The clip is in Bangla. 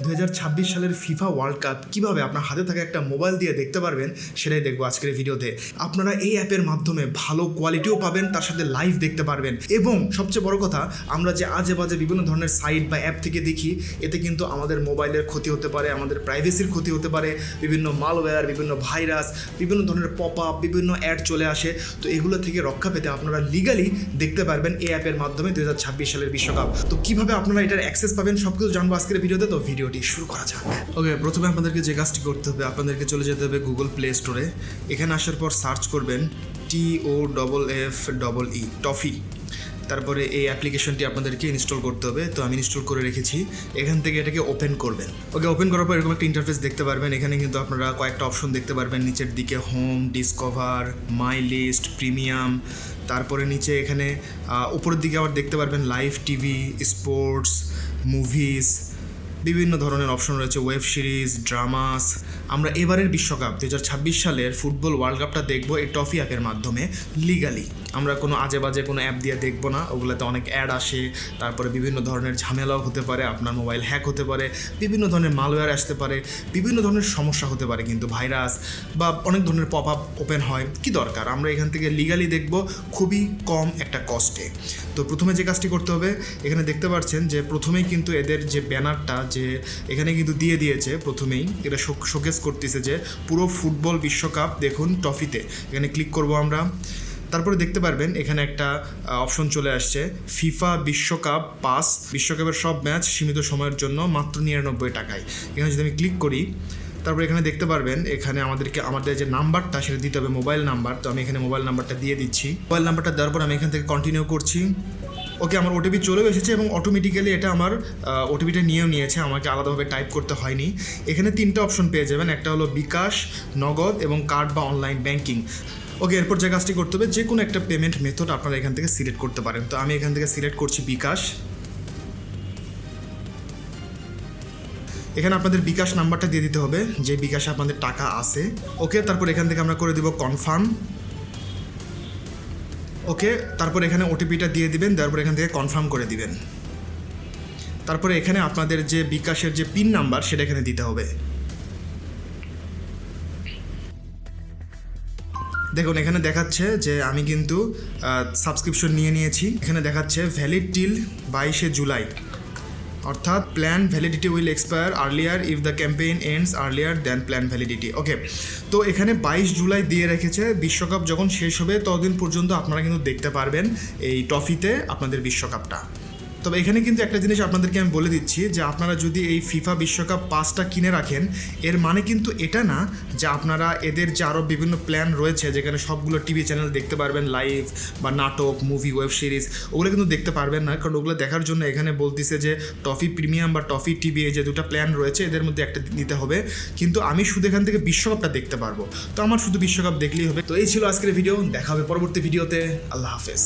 2026 সালের ফিফা ওয়ার্ল্ড কাপ কীভাবে আপনার হাতে থাকা একটা মোবাইল দিয়ে দেখতে পারবেন সেটাই দেখবো আজকের ভিডিওতে। আপনারা এই অ্যাপের মাধ্যমে ভালো কোয়ালিটিও পাবেন, তার সাথে লাইভ দেখতে পারবেন। এবং সবচেয়ে বড় কথা, আমরা যে আজে বাজে বিভিন্ন ধরনের সাইট বা অ্যাপ থেকে দেখি, এতে কিন্তু আমাদের মোবাইলের ক্ষতি হতে পারে, আমাদের প্রাইভেসির ক্ষতি হতে পারে, বিভিন্ন মালওয়্যার, বিভিন্ন ভাইরাস, বিভিন্ন ধরনের পপ আপ, বিভিন্ন অ্যাড চলে আসে। তো এগুলো থেকে রক্ষা পেতে আপনারা লিগালি দেখতে পারবেন এই অ্যাপের মাধ্যমে 2026 সালের বিশ্বকাপ। তো কীভাবে আপনারা এটার অ্যাক্সেস পাবেন সব কিছু জানবো আজকের ভিডিওতে। তো ভিডিওটি শুরু করা যাক। ওকে, প্রথমে আপনাদেরকে যে কাজটি করতে হবে, আপনাদেরকে চলে যেতে হবে গুগল প্লে স্টোরে। এখানে আসার পর সার্চ করবেন TOFFEE টফি। তারপরে এই অ্যাপ্লিকেশনটি আপনাদেরকে ইনস্টল করতে হবে। তো আমি ইনস্টল করে রেখেছি। এখান থেকে এটাকে ওপেন করবেন। ওকে, ওপেন করার পর এরকম একটা ইন্টারফেস দেখতে পারবেন। এখানে কিন্তু আপনারা কয়েকটা অপশন দেখতে পারবেন। নিচের দিকে home, discover, my list, premium. তারপরে নিচে এখানে উপরের দিকে আবার দেখতে পারবেন লাইভ টিভি, স্পোর্টস, মুভিজ, বিভিন্ন ধরনের অপশন রয়েছে, ওয়েব সিরিজ, ড্রামাস। আমরা এবারের বিশ্বকাপ 2026 সালের ফুটবল ওয়ার্ল্ড কাপটা দেখবো এই টফি অ্যাপের মাধ্যমে লিগালি। আমরা কোনো আজে বাজে কোনো অ্যাপ দিয়ে দেখবো না, ওগুলোতে অনেক অ্যাড আসে, তারপরে বিভিন্ন ধরনের ঝামেলাও হতে পারে, আপনার মোবাইল হ্যাক হতে পারে, বিভিন্ন ধরনের মালওয়্যার আসতে পারে, বিভিন্ন ধরনের সমস্যা হতে পারে, কিন্তু ভাইরাস বা অনেক ধরনের পপ আপ ওপেন হয়। কি দরকার, আমরা এখান থেকে লিগালি দেখবো খুবই কম একটা কস্টে। তো প্রথমে যে কাজটি করতে হবে, এখানে দেখতে পাচ্ছেন যে প্রথমেই কিন্তু এদের যে ব্যানারটা যে এখানে কিন্তু দিয়ে দিয়েছে, প্রথমেই এটা শোকেস করতেছে যে পুরো ফুটবল বিশ্বকাপ দেখুন টফিতে। এখানে ক্লিক করব আমরা। তারপরে দেখতে পারবেন এখানে একটা অপশন চলে আসছে, ফিফা বিশ্বকাপ পাস, বিশ্বকাপের সব ম্যাচ সীমিত সময়ের জন্য মাত্র 99 টাকায়। এখানে যদি আমি ক্লিক করি, তারপরে এখানে দেখতে পারবেন এখানে আমাদের যে নাম্বারটা সেটা দিতে হবে, মোবাইল নাম্বার। তো আমি এখানে মোবাইল নাম্বারটা দিয়ে দিচ্ছি। মোবাইল নাম্বারটা দেওয়ার পর আমি এখান থেকে কন্টিনিউ করছি। ওকে, আমার ওটিপি চলেও এসেছে এবং অটোমেটিক্যালি এটা আমার ওটিপিটা নিয়েও নিয়েছে, আমাকে আলাদাভাবে টাইপ করতে হয়নি। এখানে 3টে অপশন পেয়ে যাবেন, একটা হলো বিকাশ, নগদ এবং কার্ড বা অনলাইন ব্যাংকিং। ওকে, এরপর যে কাজটি করতে হবে, যে কোনো একটা পেমেন্ট মেথড আপনারা এখান থেকে সিলেক্ট করতে পারেন। তো আমি এখান থেকে সিলেক্ট করছি বিকাশ। এখানে আপনাদের বিকাশ নাম্বারটা দিয়ে দিতে হবে, যে বিকাশে আপনাদের টাকা আছে। ওকে, তারপর এখান থেকে আমরা করে দিব কনফার্ম। ওকে, তারপর এখানে ওটিপিটা দিয়ে দিবেন, তারপর এখান থেকে কনফার্ম করে দিবেন। তারপরে এখানে আপনাদের যে বিকাশের যে পিন নাম্বার সেটা এখানে দিতে হবে। দেখুন এখানে দেখাচ্ছে যে আমি কিন্তু সাবস্ক্রিপশন নিয়েছি। এখানে দেখাচ্ছে ভ্যালিড টিল 22 জুলাই, অর্থাৎ plan validity will expire earlier if the campaign ends earlier than plan validity. Okay, তো এখানে 22 জুলাই দিয়ে রেখেছে। বিশ্বকাপ যখন শেষ হবে ততদিন পর্যন্ত আপনারা কিন্তু দেখতে পারবেন এই টফিতে আপনাদের বিশ্বকাপটা। তবে এখানে কিন্তু একটা জিনিস আপনাদেরকে আমি বলে দিচ্ছি, যে আপনারা যদি এই ফিফা বিশ্বকাপ পাসটা কিনে রাখেন, এর মানে কিন্তু এটা না যে আপনারা এদের যে আরও বিভিন্ন প্ল্যান রয়েছে যেখানে সবগুলো টিভি চ্যানেল দেখতে পারবেন লাইভ, বা নাটক, মুভি, ওয়েব সিরিজ, ওগুলো কিন্তু দেখতে পারবেন না। কারণ ওগুলো দেখার জন্য এখানে বলতেছে যে টফি প্রিমিয়াম বা টফি টিভি, এই যে দুটো প্ল্যান রয়েছে এদের মধ্যে একটা নিতে হবে। কিন্তু আমি শুধু এখান থেকে বিশ্বকাপটা দেখতে পারবো, তো আমার শুধু বিশ্বকাপ দেখলেই হবে। তো এই ছিল আজকের ভিডিও, দেখা হবে পরবর্তী ভিডিওতে। আল্লাহ হাফেজ।